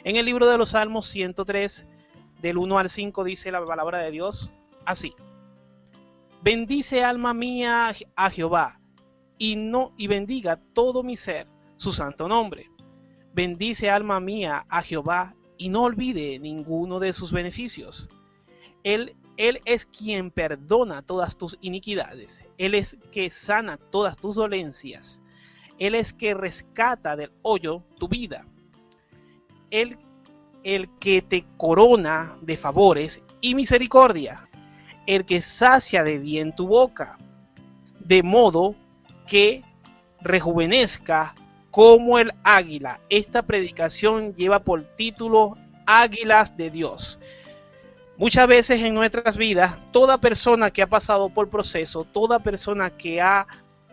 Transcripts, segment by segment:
En el libro de los Salmos 103, del 1 al 5, dice la palabra de Dios así: bendice alma mía a Jehová, y bendiga todo mi ser su santo nombre. Bendice alma mía a Jehová, y no olvide ninguno de sus beneficios. Él es quien perdona todas tus iniquidades. Él es que sana todas tus dolencias. Él es que rescata del hoyo tu vida. Él el que te corona de favores y misericordia. El que sacia de bien tu boca, de modo que rejuvenezca como el águila. Esta predicación lleva por título Águilas de Dios. Muchas veces en nuestras vidas, toda persona que ha pasado por proceso, toda persona que ha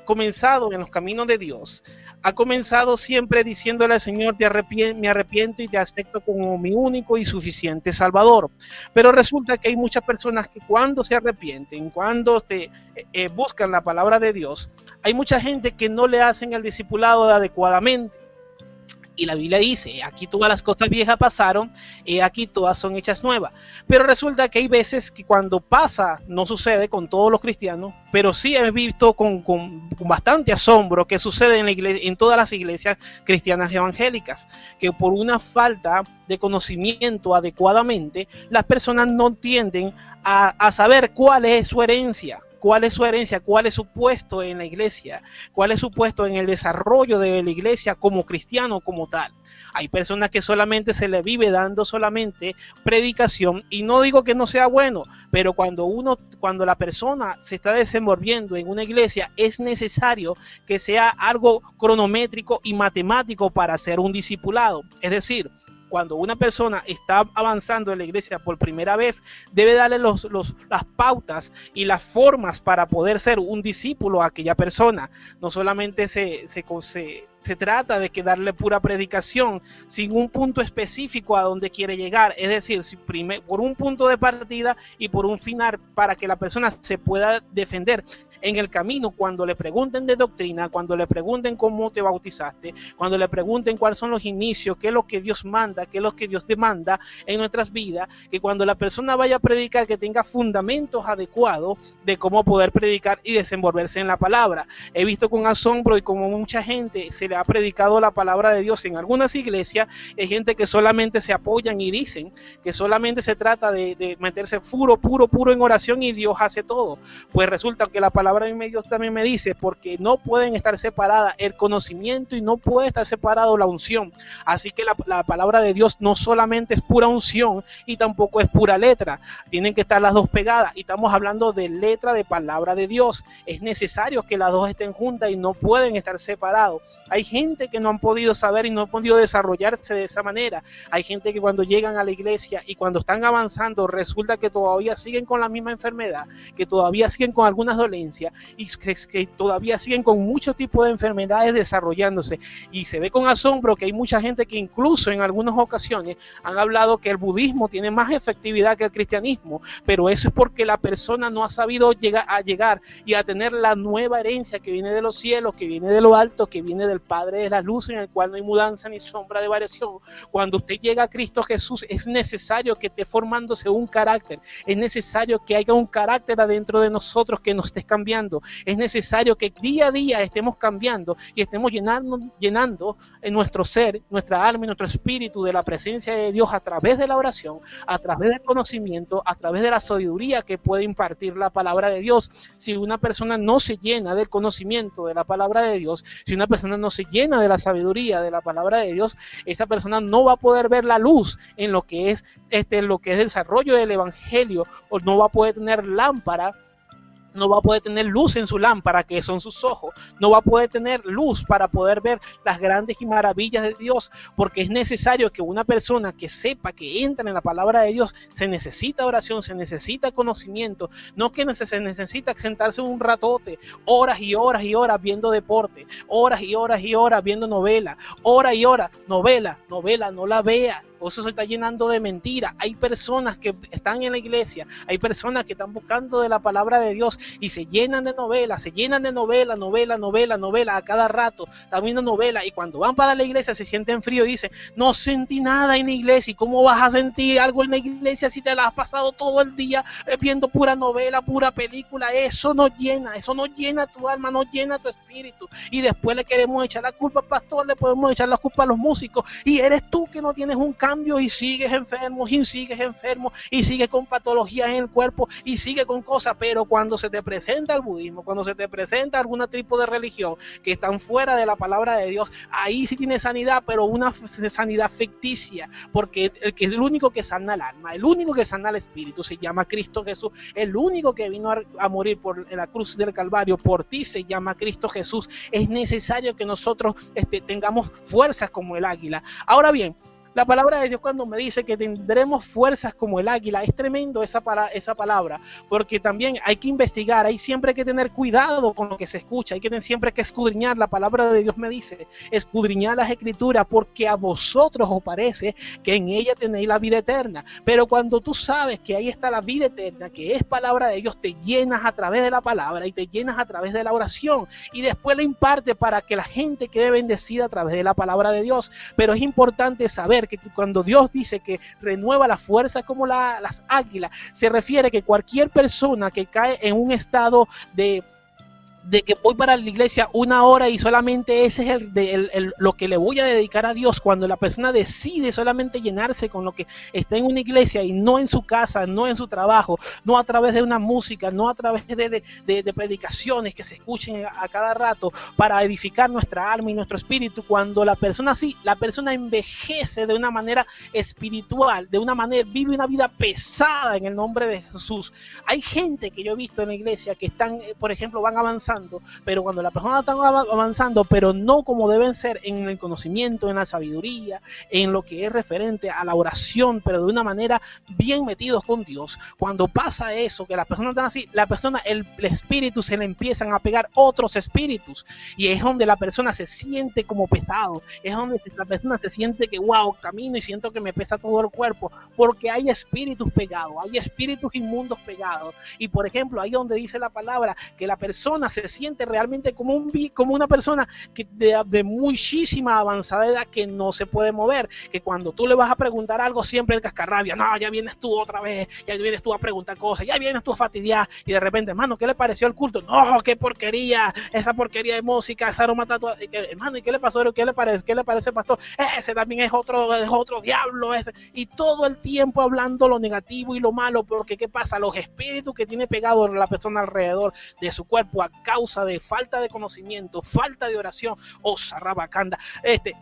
comenzado en los caminos de Dios, ha comenzado siempre diciéndole al Señor: me arrepiento y te acepto como mi único y suficiente Salvador. Pero resulta que hay muchas personas que cuando se arrepienten, cuando buscan la palabra de Dios, hay mucha gente que no le hacen el discipulado adecuadamente. Y la Biblia dice: aquí todas las cosas viejas pasaron, aquí todas son hechas nuevas. Pero resulta que hay veces que cuando pasa, no sucede con todos los cristianos, pero sí he visto con bastante asombro que sucede en la iglesia, en todas las iglesias cristianas evangélicas, que por una falta de conocimiento adecuadamente, las personas no tienden a saber cuál es su herencia. ¿Cuál es su herencia? ¿Cuál es su puesto en la iglesia? ¿Cuál es su puesto en el desarrollo de la iglesia como cristiano, como tal? Hay personas que solamente se le vive dando solamente predicación, y no digo que no sea bueno, pero cuando la persona se está desenvolviendo en una iglesia, es necesario que sea algo cronométrico y matemático para ser un discipulado. Es decir, cuando una persona está avanzando en la iglesia por primera vez, debe darle las pautas y las formas para poder ser un discípulo a aquella persona. No solamente se trata de que darle pura predicación sin un punto específico a donde quiere llegar. Es decir, por un punto de partida y por un final, para que la persona se pueda defender en el camino. Cuando le pregunten de doctrina, cuando le pregunten cómo te bautizaste, cuando le pregunten cuáles son los inicios, qué es lo que Dios manda, qué es lo que Dios demanda en nuestras vidas, que cuando la persona vaya a predicar, que tenga fundamentos adecuados de cómo poder predicar y desenvolverse en la palabra. He visto con asombro y como mucha gente se le ha predicado la palabra de Dios en algunas iglesias, hay gente que solamente se apoyan y dicen que solamente se trata de meterse puro en oración y Dios hace todo. Pues resulta que la palabra de Dios también me dice, porque no pueden estar separadas el conocimiento y no puede estar separado la unción. Así que la palabra de Dios no solamente es pura unción y tampoco es pura letra, tienen que estar las dos pegadas, y estamos hablando de letra de palabra de Dios. Es necesario que las dos estén juntas y no pueden estar separados. Hay gente que no han podido saber y no han podido desarrollarse de esa manera. Hay gente que cuando llegan a la iglesia y cuando están avanzando, resulta que todavía siguen con la misma enfermedad, que todavía siguen con algunas dolencias y que todavía siguen con muchos tipos de enfermedades desarrollándose. Y se ve con asombro que hay mucha gente que incluso en algunas ocasiones han hablado que el budismo tiene más efectividad que el cristianismo, pero eso es porque la persona no ha sabido llegar y a tener la nueva herencia que viene de los cielos, que viene de lo alto, que viene del Padre de la luz, en el cual no hay mudanza ni sombra de variación. Cuando usted llega a Cristo Jesús, es necesario que esté formándose un carácter, es necesario que haya un carácter adentro de nosotros que nos esté cambiando, es necesario que día a día estemos cambiando y estemos llenando en nuestro ser, nuestra alma y nuestro espíritu de la presencia de Dios a través de la oración, a través del conocimiento, a través de la sabiduría que puede impartir la palabra de Dios. Si una persona no se llena del conocimiento de la palabra de Dios, si una persona no se llena de la sabiduría de la palabra de Dios, esa persona no va a poder ver la luz en lo que es el desarrollo del evangelio, o no va a poder tener lámpara, no va a poder tener luz en su lámpara, que son sus ojos, no va a poder tener luz para poder ver las grandes y maravillas de Dios, porque es necesario que una persona que sepa, que entra en la palabra de Dios, se necesita oración, se necesita conocimiento, no que se necesita sentarse un ratote, horas y horas y horas viendo deporte, horas y horas y horas viendo novela, horas y horas, novela, no la vea. o eso se está llenando de mentiras. Hay personas que están en la iglesia, hay personas que están buscando de la palabra de Dios y se llenan de novelas, novela a cada rato, están viendo novelas, y cuando van para la iglesia se sienten frío y dicen, no sentí nada en la iglesia. ¿Y cómo vas a sentir algo en la iglesia si te la has pasado todo el día viendo pura novela, pura película? Eso no llena tu alma, no llena tu espíritu. Y después le queremos echar la culpa al pastor, le podemos echar la culpa a los músicos, y eres tú que no tienes un cambio y sigues enfermo y sigues con patologías en el cuerpo y sigues con cosas. Pero cuando se te presenta el budismo, cuando se te presenta algún tipo de religión que están fuera de la palabra de Dios, ahí sí tienes sanidad, pero una sanidad ficticia, porque el único que sana el alma, el único que sana el espíritu se llama Cristo Jesús. El único que vino a morir en la cruz del Calvario por ti se llama Cristo Jesús. Es necesario que nosotros tengamos fuerzas como el águila. Ahora bien, la palabra de Dios cuando me dice que tendremos fuerzas como el águila, es tremendo esa palabra, porque también hay que investigar, hay siempre que tener cuidado con lo que se escucha, hay que siempre que escudriñar. La palabra de Dios me dice, escudriñar las escrituras, porque a vosotros os parece que en ella tenéis la vida eterna. Pero cuando tú sabes que ahí está la vida eterna, que es palabra de Dios, te llenas a través de la palabra y te llenas a través de la oración, y después la imparte para que la gente quede bendecida a través de la palabra de Dios. Pero es importante saber que cuando Dios dice que renueva la fuerza como las águilas, se refiere que cualquier persona que cae en un estado de que voy para la iglesia 1 hora y solamente ese es lo que le voy a dedicar a Dios, cuando la persona decide solamente llenarse con lo que está en una iglesia y no en su casa, no en su trabajo, no a través de una música, no a través de predicaciones que se escuchen a cada rato para edificar nuestra alma y nuestro espíritu, cuando la persona envejece de una manera espiritual, vive una vida pesada en el nombre de Jesús. Hay gente que yo he visto en la iglesia que están, por ejemplo, van avanzando, pero cuando la persona está avanzando, pero no como deben ser en el conocimiento, en la sabiduría, en lo que es referente a la oración, pero de una manera bien metidos con Dios. Cuando pasa eso, que las personas están así, el espíritu se le empiezan a pegar otros espíritus, y es donde la persona se siente como pesado, es donde la persona se siente que wow, camino y siento que me pesa todo el cuerpo, porque hay espíritus pegados, hay espíritus inmundos pegados. Y por ejemplo, ahí donde dice la palabra que la persona se siente realmente como una persona que de muchísima avanzada edad, que no se puede mover, que cuando tú le vas a preguntar algo siempre el cascarrabia, no, ya vienes tú otra vez, ya vienes tú a preguntar cosas, ya vienes tú a fastidiar, y de repente, hermano, ¿qué le pareció el culto? No, qué porquería, esa porquería de música, esa aroma tatuada, hermano, ¿y qué le pasó? ¿Qué le parece, pastor? Ese también es otro diablo, ese. Y todo el tiempo hablando lo negativo y lo malo, porque ¿qué pasa? Los espíritus que tiene pegado la persona alrededor de su cuerpo a causa de falta de conocimiento, falta de oración, sarrabacanda,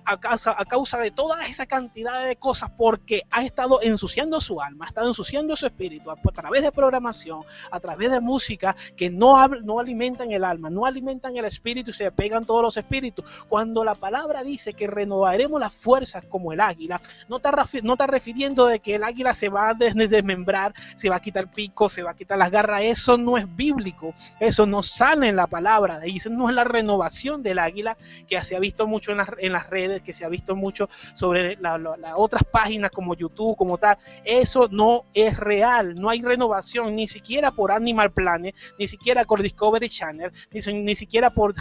a causa de toda esa cantidad de cosas, porque ha estado ensuciando su alma, ha estado ensuciando su espíritu a través de programación, a través de música que no alimentan el alma, no alimentan el espíritu, y se pegan todos los espíritus. Cuando la palabra dice que renovaremos las fuerzas como el águila, no está refiriendo de que el águila se va a desmembrar, se va a quitar el pico, se va a quitar las garras. Eso no es bíblico, eso no sale en la palabra. Y eso no es la renovación del águila, que se ha visto mucho en las redes, que se ha visto mucho sobre las otras páginas como YouTube, como tal. Eso no es real, no hay renovación, ni siquiera por Animal Planet, ni siquiera por Discovery Channel, ni siquiera por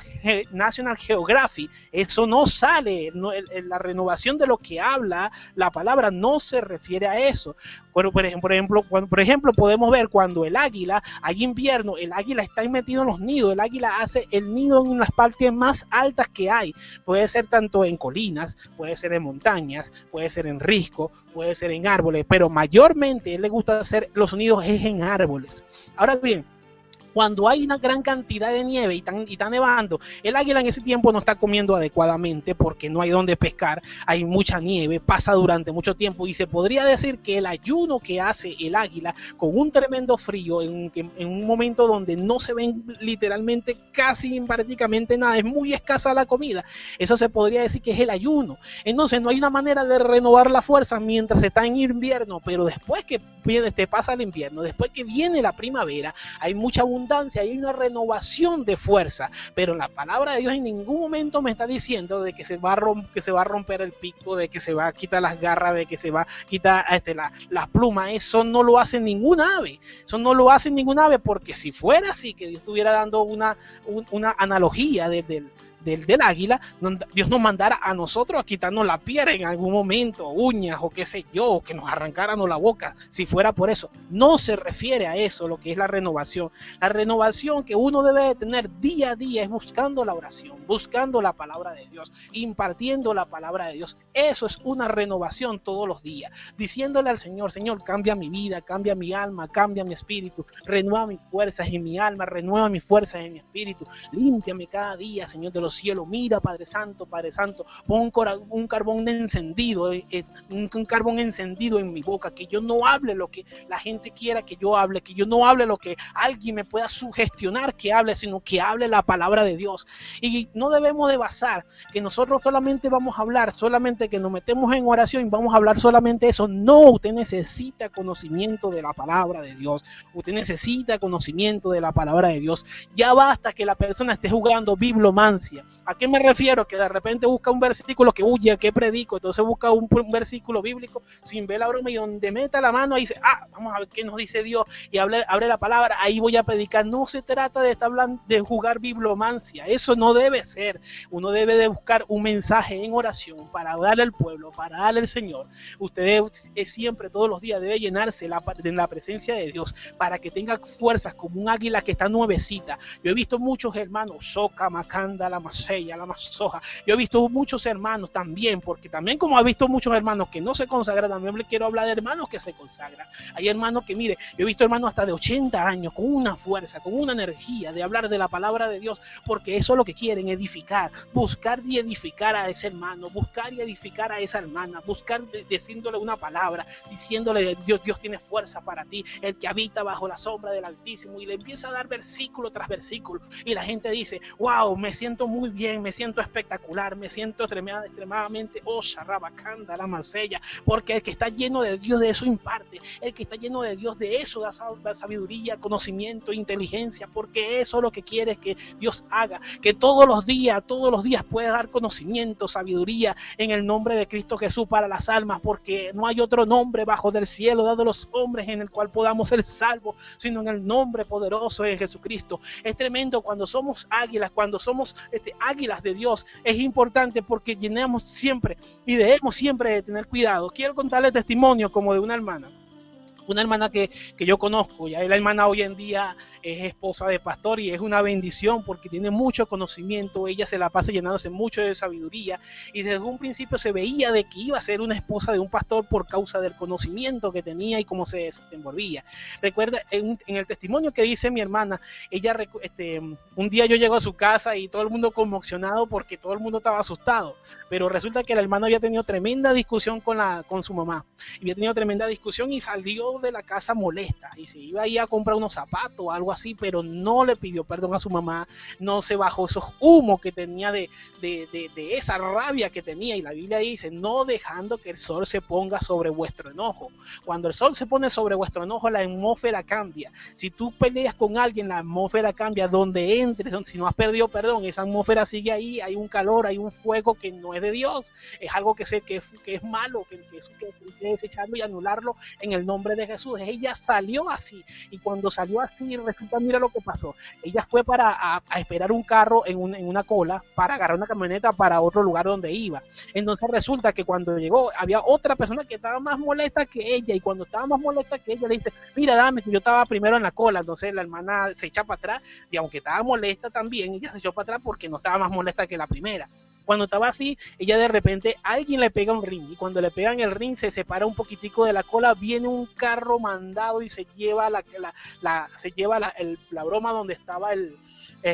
National Geographic. Eso no sale, la renovación de lo que habla la palabra no se refiere a eso. Bueno, por ejemplo, podemos ver cuando el águila, hay invierno, el águila está metido en los nidos, el águila hace el nido en las partes más altas que hay. Puede ser tanto en colinas, puede ser en montañas, puede ser en risco, puede ser en árboles, pero mayormente a él le gusta hacer los nidos es en árboles. Ahora bien, cuando hay una gran cantidad de nieve y está nevando, el águila en ese tiempo no está comiendo adecuadamente porque no hay donde pescar, hay mucha nieve, pasa durante mucho tiempo, y se podría decir que el ayuno que hace el águila con un tremendo frío, en un momento donde no se ven literalmente casi prácticamente nada, es muy escasa la comida, eso se podría decir que es el ayuno. Entonces no hay una manera de renovar la fuerza mientras está en invierno, pero después que pasa el invierno, después que viene la primavera, hay mucha abundancia abundancia, hay una renovación de fuerza. Pero la palabra de Dios en ningún momento me está diciendo de que se va a romper el pico, de que se va a quitar las garras, de que se va a quitar las plumas. Eso no lo hace ningún ave. Eso no lo hace ningún ave, porque si fuera así, que Dios estuviera dando una analogía del águila, Dios nos mandara a nosotros a quitarnos la piel en algún momento, uñas o qué sé yo, o que nos arrancáramos la boca, si fuera por eso. No se refiere a eso, lo que es la renovación. La renovación que uno debe de tener día a día es buscando la oración, buscando la palabra de Dios, impartiendo la palabra de Dios. Eso es una renovación todos los días, diciéndole al Señor: Señor, cambia mi vida, cambia mi alma, cambia mi espíritu, renueva mis fuerzas en mi alma, renueva mis fuerzas en mi espíritu, límpiame cada día, Señor de los cielos. Mira, Padre Santo, pon un carbón encendido, un carbón encendido en mi boca, que yo no hable lo que la gente quiera que yo hable, que yo no hable lo que alguien me pueda sugestionar que hable, sino que hable la palabra de Dios. Y no debemos de basar que nosotros solamente vamos a hablar, solamente que nos metemos en oración y vamos a hablar solamente eso. No, usted necesita conocimiento de la palabra de Dios, usted necesita conocimiento de la palabra de Dios. Ya basta que la persona esté jugando biblomancia. ¿A qué me refiero? Que de repente busca un versículo que huye, que predico, entonces busca un versículo bíblico sin ver la broma, y donde meta la mano ahí dice: vamos a ver qué nos dice Dios, y abre la palabra, ahí voy a predicar. No se trata de estar hablando, de jugar biblomancia, eso no debe ser. Uno debe de buscar un mensaje en oración para darle al pueblo, para darle al Señor. Usted siempre, todos los días, debe llenarse de la presencia de Dios, para que tenga fuerzas como un águila que está nuevecita. Yo he visto muchos hermanos, Soca, Macanda, la Masella, la Masoja. Yo he visto muchos hermanos también, porque también como he visto muchos hermanos que no se consagran, también le quiero hablar de hermanos que se consagran. Hay hermanos que, mire, yo he visto hermanos hasta de 80 años, con una fuerza, con una energía de hablar de la palabra de Dios, porque eso es lo que quieren, edificar, buscar y edificar a ese hermano, buscar y edificar a esa hermana, buscar diciéndole una palabra, diciéndole: Dios tiene fuerza para ti, el que habita bajo la sombra del Altísimo, y le empieza a dar versículo tras versículo, y la gente dice: wow, me siento muy bien, me siento espectacular, me siento extremadamente rabacanda, la mancella, porque el que está lleno de Dios de eso imparte, el que está lleno de Dios de eso da sabiduría, conocimiento, inteligencia, porque eso es lo que quiere que Dios haga, que todos los días pueda dar conocimiento, sabiduría en el nombre de Cristo Jesús para las almas, porque no hay otro nombre bajo del cielo dado a los hombres en el cual podamos ser salvos, sino en el nombre poderoso de Jesucristo. Es tremendo cuando somos águilas, cuando somos águilas de Dios. Es importante porque llenamos siempre y debemos siempre de tener cuidado. Quiero contarle testimonio como de una hermana que yo conozco. Ya la hermana hoy en día es esposa de pastor y es una bendición porque tiene mucho conocimiento. Ella se la pasa llenándose mucho de sabiduría, y desde un principio se veía de que iba a ser una esposa de un pastor por causa del conocimiento que tenía y cómo se desenvolvía. Recuerda, en el testimonio que dice mi hermana, ella un día yo llego a su casa y todo el mundo conmocionado porque todo el mundo estaba asustado, pero resulta que la hermana había tenido tremenda discusión con su mamá, había tenido tremenda discusión y salió de la casa molesta, y se iba a ir a comprar unos zapatos o algo así, pero no le pidió perdón a su mamá, no se bajó esos humos que tenía de esa rabia que tenía. Y la Biblia dice: no dejando que el sol se ponga sobre vuestro enojo. Cuando el sol se pone sobre vuestro enojo, la atmósfera cambia. Si tú peleas con alguien, la atmósfera cambia. Donde entres, si no has perdido perdón, esa atmósfera sigue ahí, hay un calor, hay un fuego que no es de Dios, es algo que es malo, que hay que desecharlo y anularlo en el nombre de Jesús. Ella salió así, y cuando salió así, resulta, mira lo que pasó. Ella fue a esperar un carro en una cola para agarrar una camioneta para otro lugar donde iba. Entonces resulta que cuando llegó había otra persona que estaba más molesta que ella, y cuando estaba más molesta que ella le dice: mira, dame, que yo estaba primero en la cola. Entonces la hermana se echa para atrás, y aunque estaba molesta también, ella se echó para atrás porque no estaba más molesta que la primera. Cuando estaba así, ella de repente, alguien le pega un ring, y cuando le pegan el ring se separa un poquitico de la cola, viene un carro mandado y se lleva la broma donde estaba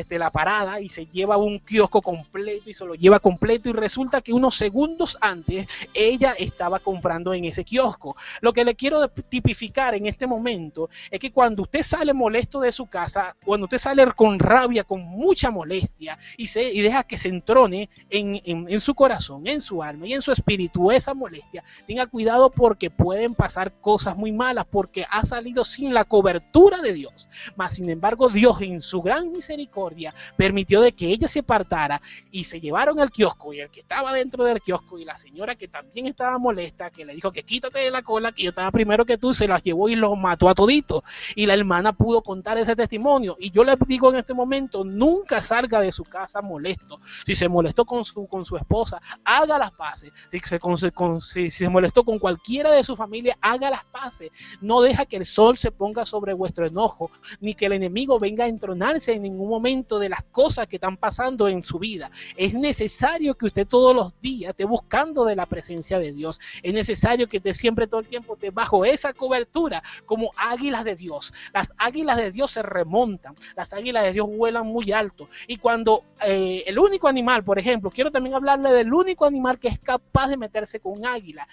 la parada y se lleva un kiosco completo y se lo lleva completo y resulta que unos segundos antes ella estaba comprando en ese kiosco. Lo que le quiero tipificar en este momento es que cuando usted sale molesto de su casa, cuando usted sale con rabia, con mucha molestia y deja que se entrone en su corazón, en su alma y en su espíritu esa molestia, tenga cuidado porque pueden pasar cosas muy malas porque ha salido sin la cobertura de Dios. Mas sin embargo Dios en su gran misericordia permitió de que ella se apartara y se llevaron al kiosco y el que estaba dentro del kiosco y la señora que también estaba molesta, que le dijo que quítate de la cola, que yo estaba primero que tú, se las llevó y los mató a todito. Y la hermana pudo contar ese testimonio. Y yo le digo en este momento, nunca salga de su casa molesto. Si se molestó con su esposa, haga las paces. Si se molestó con cualquiera de su familia, haga las paces. No deja que el sol se ponga sobre vuestro enojo, ni que el enemigo venga a entronarse en ningún momento de las cosas que están pasando en su vida. Es necesario que usted todos los días esté buscando de la presencia de Dios. Es necesario que esté siempre todo el tiempo bajo esa cobertura como águilas de Dios. Las águilas de Dios se remontan, las águilas de Dios vuelan muy alto. Y cuando el único animal, por ejemplo, quiero también hablarle del único animal que es capaz de meterse con un águila.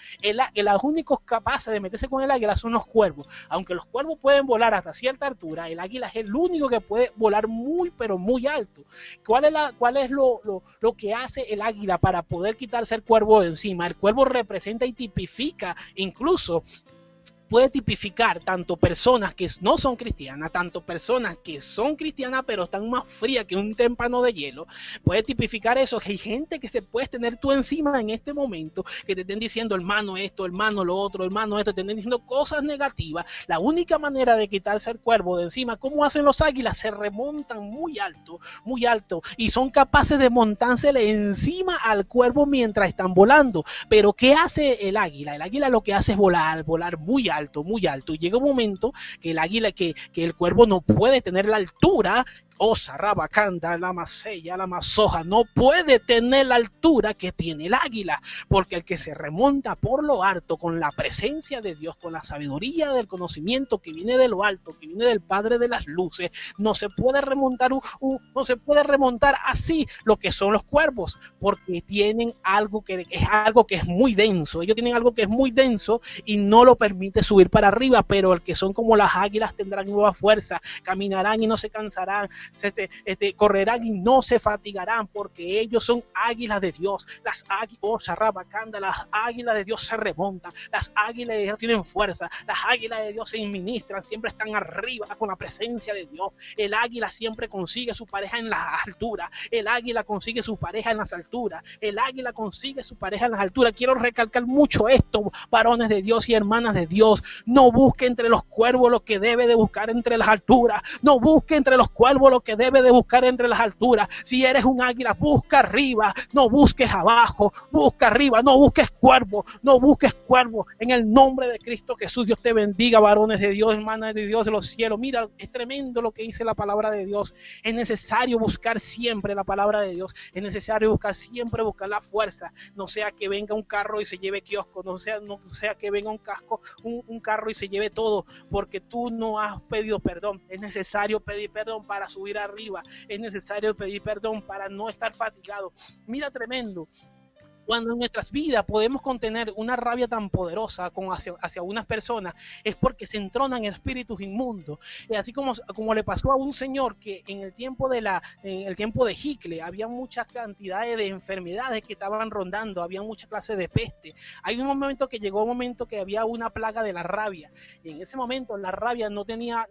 Los únicos capaces de meterse con el águila son los cuervos. Aunque los cuervos pueden volar hasta cierta altura, el águila es el único que puede volar muy, pero muy alto. ¿Cuál es lo que hace el águila para poder quitarse el cuervo de encima? El cuervo representa y tipifica, incluso puede tipificar tanto personas que no son cristianas, tanto personas que son cristianas pero están más frías que un témpano de hielo. Puede tipificar eso, que hay gente que se puede tener tú encima en este momento, que te estén diciendo hermano esto, hermano lo otro, hermano esto, te estén diciendo cosas negativas. La única manera de quitarse el cuervo de encima, ¿cómo hacen los águilas? Se remontan muy alto, y son capaces de montársele encima al cuervo mientras están volando. Pero ¿qué hace el águila? El águila lo que hace es volar muy alto, muy alto, y llega un momento que el águila, que el cuervo no puede tener la altura. Osa, rabacanda, la masella, la masoja, no puede tener la altura que tiene el águila, porque el que se remonta por lo alto con la presencia de Dios, con la sabiduría del conocimiento que viene de lo alto, que viene del Padre de las luces, no se puede remontar así lo que son los cuervos, porque tienen algo que es muy denso. Ellos tienen algo que es muy denso y no lo permite subir para arriba, pero el que son como las águilas tendrán nueva fuerza, caminarán y no se cansarán, correrán y no se fatigarán, porque ellos son águilas de Dios. Las águilas de Dios se remontan, las águilas de Dios tienen fuerza, las águilas de Dios se administran, siempre están arriba con la presencia de Dios. El águila siempre consigue su pareja en las alturas, el águila consigue su pareja en las alturas, el águila consigue su pareja en las alturas. Quiero recalcar mucho esto, varones de Dios y hermanas de Dios. No busque entre los cuervos lo que debe de buscar entre las alturas, no busque entre los cuervos lo que debe de buscar entre las alturas. Si eres un águila, busca arriba, no busques abajo, busca arriba, no busques cuervo, en el nombre de Cristo Jesús. Dios te bendiga, varones de Dios, hermanas de Dios de los cielos. Mira, es tremendo lo que dice la palabra de Dios. Es necesario buscar siempre la palabra de Dios, es necesario buscar la fuerza, no sea que venga un carro y se lleve kiosco, no sea que venga un carro y se lleve todo, porque tú no has pedido perdón. Es necesario pedir perdón para subir arriba, es necesario pedir perdón para no estar fatigado. Mira, tremendo. Cuando en nuestras vidas podemos contener una rabia tan poderosa hacia unas personas, es porque se entronan espíritus inmundos. Así como le pasó a un señor que en el tiempo de Hicle había muchas cantidades de enfermedades que estaban rondando, había muchas clases de peste. Llegó un momento que había una plaga de la rabia, y en ese momento la rabia no tenía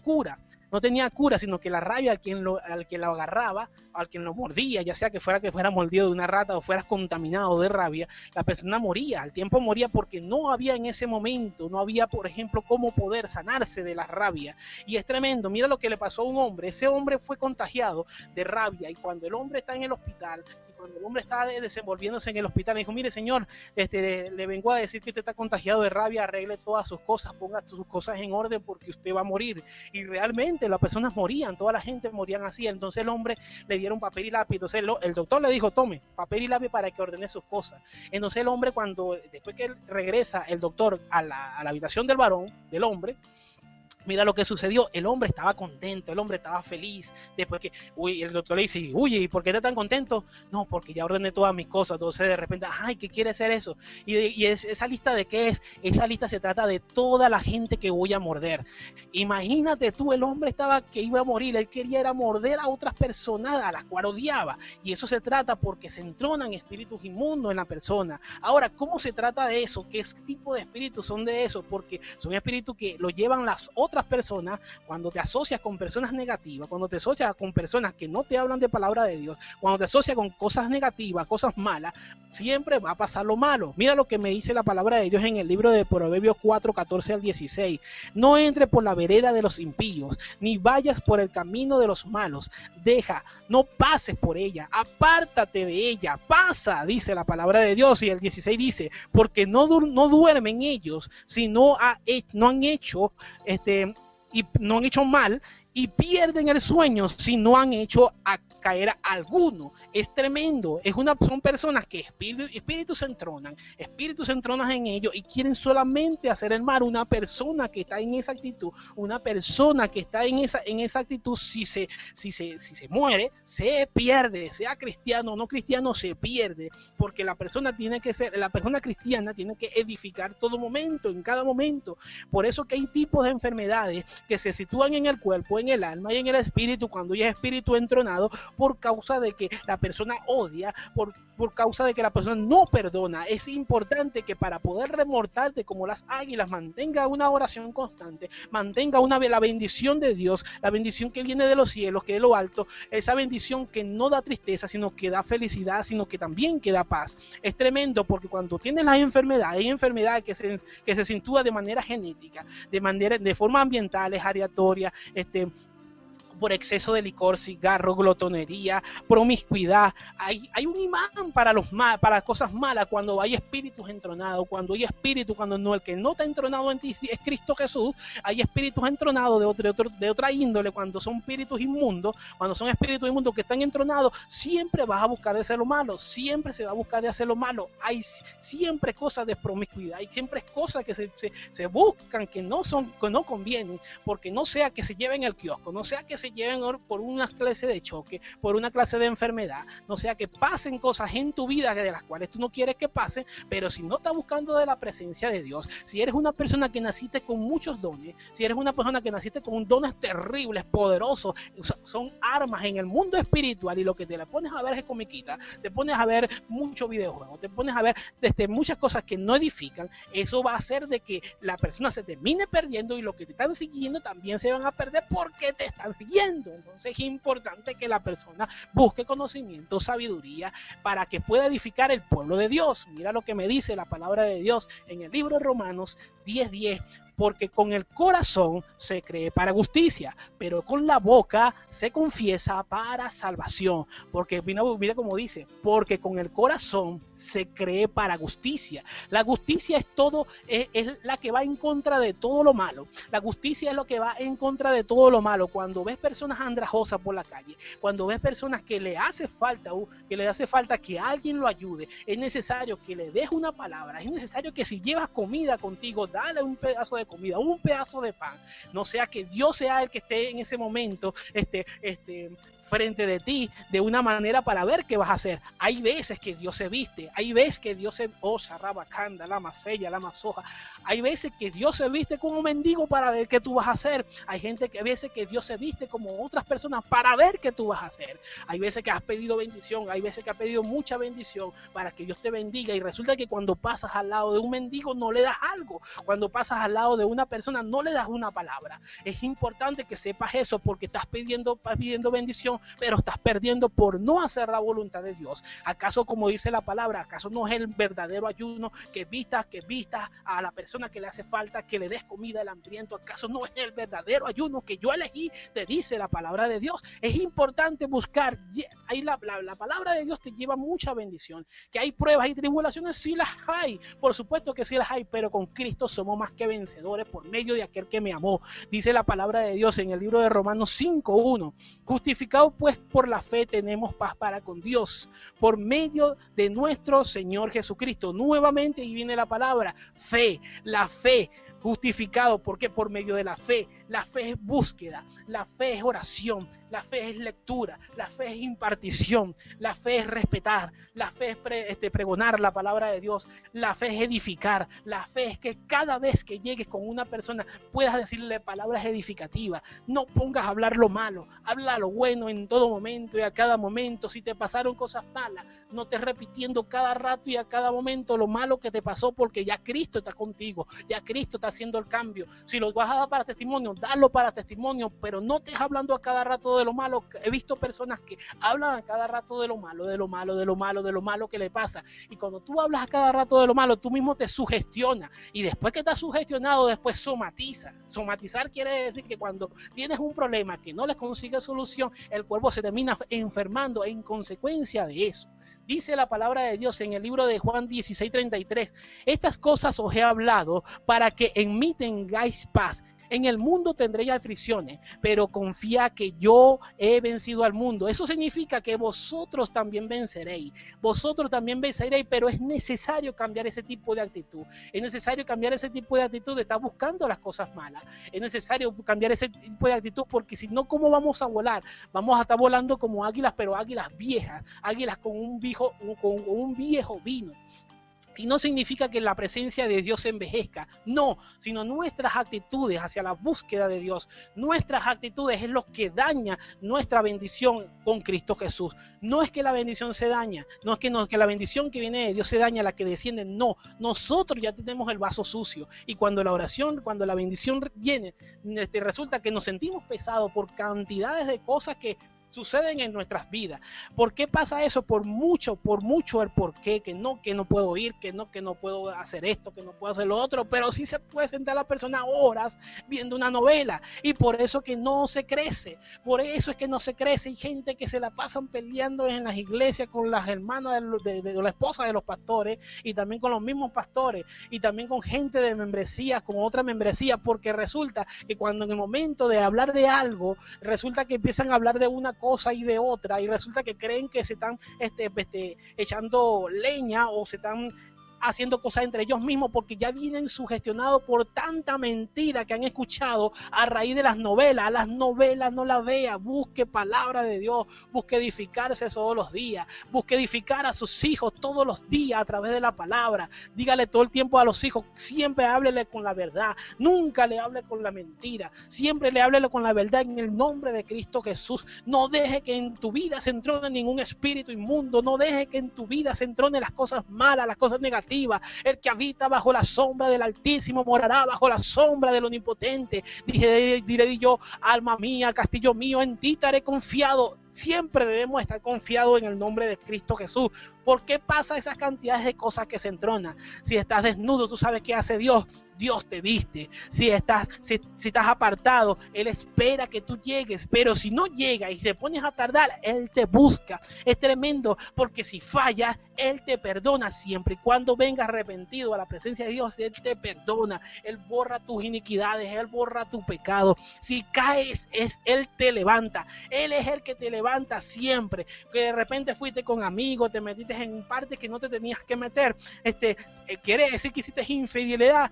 cura. No tenía cura, sino que la rabia al que lo agarraba, al quien lo mordía, ya sea que fuera mordido de una rata o fueras contaminado de rabia, la persona moría, al tiempo moría, porque no había en ese momento, por ejemplo, cómo poder sanarse de la rabia. Y es tremendo. Mira lo que le pasó a un hombre. Ese hombre fue contagiado de rabia, y cuando el hombre está en el hospital, cuando el hombre está desenvolviéndose en el hospital, le dijo: mire, señor, le vengo a decir que usted está contagiado de rabia, arregle todas sus cosas, ponga sus cosas en orden, porque usted va a morir. Y realmente las personas morían, toda la gente morían así. Entonces el hombre le dieron papel y lápiz. Entonces el doctor le dijo: tome papel y lápiz para que ordene sus cosas. Entonces el hombre, después que regresa el doctor a la habitación del hombre, Mira lo que sucedió, el hombre estaba contento, el hombre estaba feliz, después que, el doctor le dice, oye, ¿y por qué estás tan contento? No, porque ya ordené todas mis cosas, entonces de repente, ay, ¿qué quiere hacer eso? Esa lista de qué es, esa lista se trata de toda la gente que voy a morder. Imagínate tú, el hombre estaba que iba a morir, él quería era morder a otras personas a las cuales odiaba, y eso se trata porque se entronan espíritus inmundos en la persona. Ahora, ¿cómo se trata de eso? ¿Qué tipo de espíritus son de eso? Porque son espíritus que lo llevan las otras personas. Cuando te asocias con personas negativas, cuando te asocias con personas que no te hablan de palabra de Dios, cuando te asocias con cosas negativas, cosas malas, siempre va a pasar lo malo. Mira lo que me dice la palabra de Dios en el libro de Proverbios 4, 14 al 16. No entres por la vereda de los impíos, ni vayas por el camino de los malos. No pases por ella, apártate de ella, pasa, dice la palabra de Dios. Y el 16 dice, porque no duermen ellos, si no han hecho y no han hecho mal, y pierden el sueño si no han hecho a caer a alguno. Es tremendo. Son personas que espíritus se entronan en ellos y quieren solamente hacer el mal. Una persona que está en esa actitud, una persona que está en esa actitud, si se muere, se pierde, sea cristiano o no cristiano, se pierde, porque la persona cristiana tiene que edificar todo momento, en cada momento. Por eso que hay tipos de enfermedades que se sitúan en el cuerpo, en el alma y en el espíritu, cuando ya es espíritu entronado, por causa de que la persona odia, por causa de que la persona no perdona. Es importante que para poder remortarte como las águilas, mantenga una oración constante, mantenga la bendición de Dios, la bendición que viene de los cielos, que de lo alto, esa bendición que no da tristeza, sino que da felicidad, sino que también que da paz. Es tremendo, porque cuando tienes la enfermedad, hay enfermedades que se sitúa de manera genética, de forma ambiental, es aleatoria, por exceso de licor, cigarro, glotonería, promiscuidad. Hay un imán para las cosas malas cuando hay espíritus entronados, cuando el que no está entronado en ti es Cristo Jesús. Hay espíritus entronados de otra índole, cuando son espíritus inmundos, que están entronados, siempre vas a buscar de hacer lo malo, siempre se va a buscar de hacer lo malo. Hay siempre cosas de promiscuidad, hay siempre cosas que se buscan que no convienen, porque no sea que se lleven el kiosco, no sea que se lleven por una clase de choque, por una clase de enfermedad, no sea que pasen cosas en tu vida de las cuales tú no quieres que pasen. Pero si no estás buscando de la presencia de Dios, si eres una persona que naciste con muchos dones, si eres una persona que naciste con dones terribles, poderosos, son armas en el mundo espiritual, y lo que te la pones a ver es comiquita, te pones a ver mucho videojuego, te pones a ver muchas cosas que no edifican, eso va a hacer de que la persona se termine perdiendo, y los que te están siguiendo también se van a perder porque te están siguiendo. Entonces es importante que la persona busque conocimiento, sabiduría, para que pueda edificar el pueblo de Dios. Mira lo que me dice la palabra de Dios en el libro de Romanos 10:10. Porque con el corazón se cree para justicia, pero con la boca se confiesa para salvación. Porque mira cómo dice, porque con el corazón se cree para justicia. La justicia es la que va en contra de todo lo malo. La justicia es lo que va en contra de todo lo malo. Cuando ves personas andrajosas por la calle, cuando ves personas que le hace falta que alguien lo ayude, es necesario que le des una palabra, es necesario que si llevas comida contigo, dale un pedazo de comida, un pedazo de pan, no sea que Dios sea el que esté en ese momento frente de ti de una manera para ver qué vas a hacer. Hay veces que Dios se viste, hay veces que Dios se rabacanda, la masella, la masoja, hay veces que Dios se viste como un mendigo para ver qué tú vas a hacer. Hay veces que Dios se viste como otras personas para ver qué tú vas a hacer. Hay veces que has pedido bendición, hay veces que has pedido mucha bendición para que Dios te bendiga, y resulta que cuando pasas al lado de un mendigo no le das algo, cuando pasas al lado de una persona no le das una palabra. Es importante que sepas eso, porque estás pidiendo bendición, pero estás perdiendo por no hacer la voluntad de Dios. ¿Acaso, como dice la palabra, acaso no es el verdadero ayuno que vistas a la persona que le hace falta, que le des comida al hambriento? ¿Acaso no es el verdadero ayuno que yo elegí? Te dice la palabra de Dios. Es importante buscar. Ahí la palabra de Dios te lleva mucha bendición. Que hay pruebas y tribulaciones, sí las hay, por supuesto que sí las hay, pero con Cristo somos más que vencedores por medio de aquel que me amó. Dice la palabra de Dios en el libro de Romanos 5:1. Justificado pues por la fe tenemos paz para con Dios, por medio de nuestro Señor Jesucristo. Nuevamente, y viene la palabra fe, la fe. Justificado, ¿por qué? Por medio de la fe. La fe es búsqueda, la fe es oración, la fe es lectura, la fe es impartición, la fe es respetar, la fe es pregonar la palabra de Dios, la fe es edificar, la fe es que cada vez que llegues con una persona puedas decirle palabras edificativas. No pongas a hablar lo malo, habla lo bueno en todo momento y a cada momento. Si te pasaron cosas malas, no estés repitiendo cada rato y a cada momento lo malo que te pasó, porque ya Cristo está contigo, ya Cristo está haciendo el cambio. Si lo vas a dar para testimonio, dalo para testimonio, pero no estés hablando a cada rato de lo malo. He visto personas que hablan a cada rato de lo malo, de lo malo, de lo malo, de lo malo que le pasa, y cuando tú hablas a cada rato de lo malo, tú mismo te sugestionas, y después que estás sugestionado, después somatiza. Somatizar quiere decir que cuando tienes un problema que no le consigues solución, el cuerpo se termina enfermando en consecuencia de eso. Dice la palabra de Dios en el libro de Juan 16:33, estas cosas os he hablado para que en mí tengáis paz. En el mundo tendréis aflicciones, pero confía que yo he vencido al mundo. Eso significa que vosotros también venceréis. Vosotros también venceréis, pero es necesario cambiar ese tipo de actitud. Es necesario cambiar ese tipo de actitud de estar buscando las cosas malas. Es necesario cambiar ese tipo de actitud, porque si no, ¿cómo vamos a volar? Vamos a estar volando como águilas, pero águilas viejas, águilas con un viejo vino. Y no significa que la presencia de Dios envejezca, no, sino nuestras actitudes hacia la búsqueda de Dios, nuestras actitudes es lo que daña nuestra bendición con Cristo Jesús. No es que la bendición se daña, no es que la bendición que viene de Dios se daña, la que desciende, no. Nosotros ya tenemos el vaso sucio, y cuando la bendición viene, resulta que nos sentimos pesados por cantidades de cosas que suceden en nuestras vidas. ¿Por qué pasa eso? Por mucho el por qué, que no puedo ir, que no puedo hacer esto, que no puedo hacer lo otro, pero sí se puede sentar la persona horas viendo una novela, y por eso que no se crece, por eso es que no se crece. Hay gente que se la pasan peleando en las iglesias con las hermanas de la esposa de los pastores, y también con los mismos pastores, y también con gente de membresía, con otra membresía, porque resulta que cuando en el momento de hablar de algo, resulta que empiezan a hablar de una cosa y de otra, y resulta que creen que se están echando leña o se están haciendo cosas entre ellos mismos, porque ya vienen sugestionados por tanta mentira que han escuchado a raíz de las novelas. Las novelas no las vea, busque palabra de Dios, busque edificarse todos los días, busque edificar a sus hijos todos los días a través de la palabra. Dígale todo el tiempo a los hijos, siempre háblele con la verdad, nunca le hable con la mentira, siempre le háblele con la verdad en el nombre de Cristo Jesús. No deje que en tu vida se entrone ningún espíritu inmundo, no deje que en tu vida se entrone las cosas malas, las cosas negativas. El que habita bajo la sombra del Altísimo morará bajo la sombra del Omnipotente. Diré yo, alma mía, castillo mío, en ti estaré confiado. Siempre debemos estar confiados en el nombre de Cristo Jesús. ¿Por qué pasa esas cantidades de cosas que se entronan? Si estás desnudo, tú sabes qué hace Dios. Dios te viste. Si estás apartado, Él espera que tú llegues, pero si no llegas y se pones a tardar, Él te busca. Es tremendo, porque si fallas, Él te perdona siempre y cuando vengas arrepentido a la presencia de Dios. Él te perdona, Él borra tus iniquidades, Él borra tu pecado. Si caes, Él te levanta. Él es el que te levanta siempre. Que de repente fuiste con amigos, te metiste en partes que no te tenías que meter, quiere decir que hiciste infidelidad.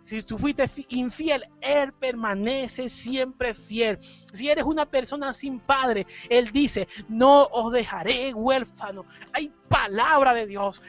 Si tú fuiste infiel, Él permanece siempre fiel. Si eres una persona sin padre, Él dice, no os dejaré huérfano. Hay palabra de Dios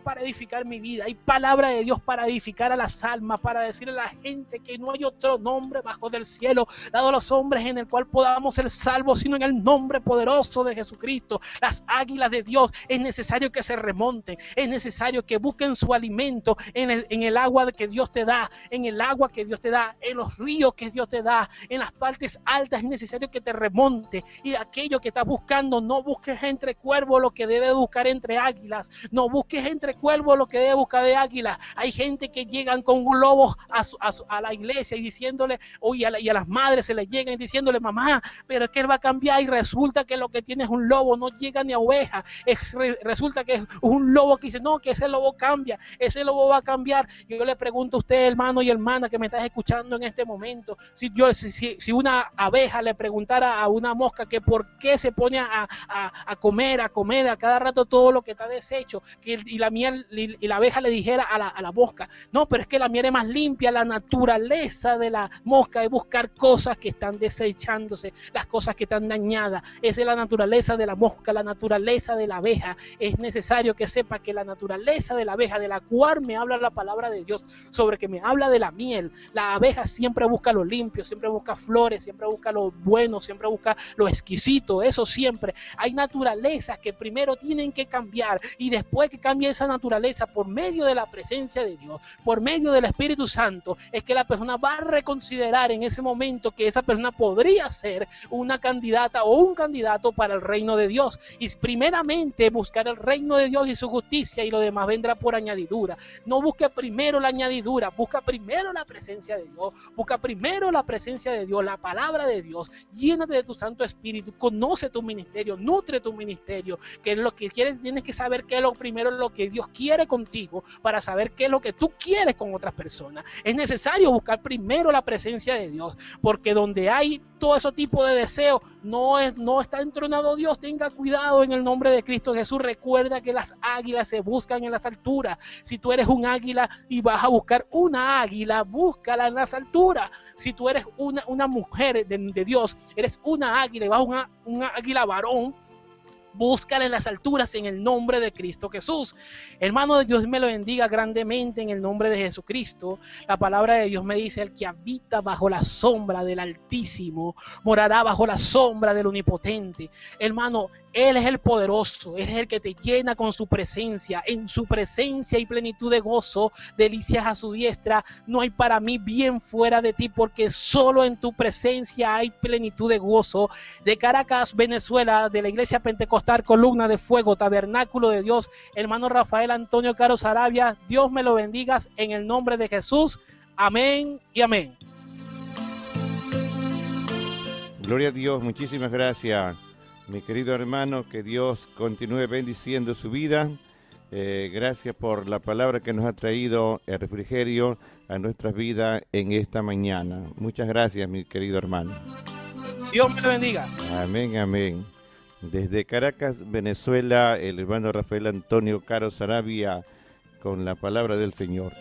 para edificar mi vida, hay palabra de Dios para edificar a las almas, para decirle a la gente que no hay otro nombre bajo del cielo dado a los hombres en el cual podamos ser salvos, sino en el nombre poderoso de Jesucristo. Las águilas de Dios es necesario que se remonten, es necesario que busquen su alimento en el agua que Dios te da, en el agua que Dios te da, en los ríos que Dios te da, en las partes altas. Es necesario que te remonte, y aquello que estás buscando, no busques entre cuervos lo que debe buscar entre águilas, no busques entre cuervos lo que debe buscar de águilas. Hay gente que llegan con lobos a la iglesia y diciéndole, y a las madres se les llegan diciéndole, mamá, pero es que Él va a cambiar, y resulta que lo que tiene es un lobo, no llega ni a oveja. Resulta que es un lobo que dice, no, que ese lobo cambia, ese lobo va a cambiar. Yo le pregunto a usted, hermano y hermana que me estás escuchando en este momento, si una abeja le preguntara a una mosca que por qué se pone a comer a cada cada rato todo lo que está deshecho, y la miel y la abeja le dijera a la mosca, no, pero es que la miel es más limpia. La naturaleza de la mosca es buscar cosas que están desechándose, las cosas que están dañadas. Esa es la naturaleza de la mosca, la naturaleza de la abeja. Es necesario que sepa que la naturaleza de la abeja, de la cual me habla la palabra de Dios, sobre que me habla de la miel, la abeja siempre busca lo limpio, siempre busca flores, siempre busca lo bueno, siempre busca lo exquisito, eso siempre. Hay naturalezas que primero tienen que cambiar, y después que cambie esa naturaleza por medio de la presencia de Dios, por medio del Espíritu Santo, es que la persona va a reconsiderar en ese momento que esa persona podría ser una candidata o un candidato para el reino de Dios. Y primeramente buscar el reino de Dios y su justicia, y lo demás vendrá por añadidura. No busque primero la añadidura, busca primero la presencia de Dios, busca primero la presencia de Dios, la palabra de Dios. Llénate de tu Santo Espíritu, conoce tu ministerio, nutre tu ministerio, que es lo que quieres. Tienes que saber qué es lo primero, lo que Dios quiere contigo, para saber qué es lo que tú quieres con otras personas. Es necesario buscar primero la presencia de Dios, porque donde hay todo ese tipo de deseos, no está entronado Dios. Tenga cuidado en el nombre de Cristo Jesús. Recuerda que las águilas se buscan en las alturas. Si tú eres un águila y vas a buscar una águila, búscala en las alturas. Si tú eres una mujer de Dios, eres una águila y vas a una águila varón, búscala en las alturas en el nombre de Cristo Jesús. Hermano, Dios me lo bendiga grandemente en el nombre de Jesucristo. La palabra de Dios me dice: el que habita bajo la sombra del Altísimo morará bajo la sombra del Omnipotente. Hermano, Él es el poderoso, Él es el que te llena con su presencia. En su presencia hay plenitud de gozo, delicias a su diestra. No hay para mí bien fuera de ti, porque solo en tu presencia hay plenitud de gozo. De Caracas, Venezuela, de la Iglesia Pentecostal Columna de Fuego, Tabernáculo de Dios, hermano Rafael Antonio Caro Sarabia. Dios me lo bendiga en el nombre de Jesús. Amén y amén. Gloria a Dios, muchísimas gracias, mi querido hermano, que Dios continúe bendiciendo su vida. Gracias por la palabra que nos ha traído el refrigerio a nuestras vidas en esta mañana. Muchas gracias, mi querido hermano. Dios me lo bendiga. Amén, amén. Desde Caracas, Venezuela, el hermano Rafael Antonio Caro Sarabia con la palabra del Señor.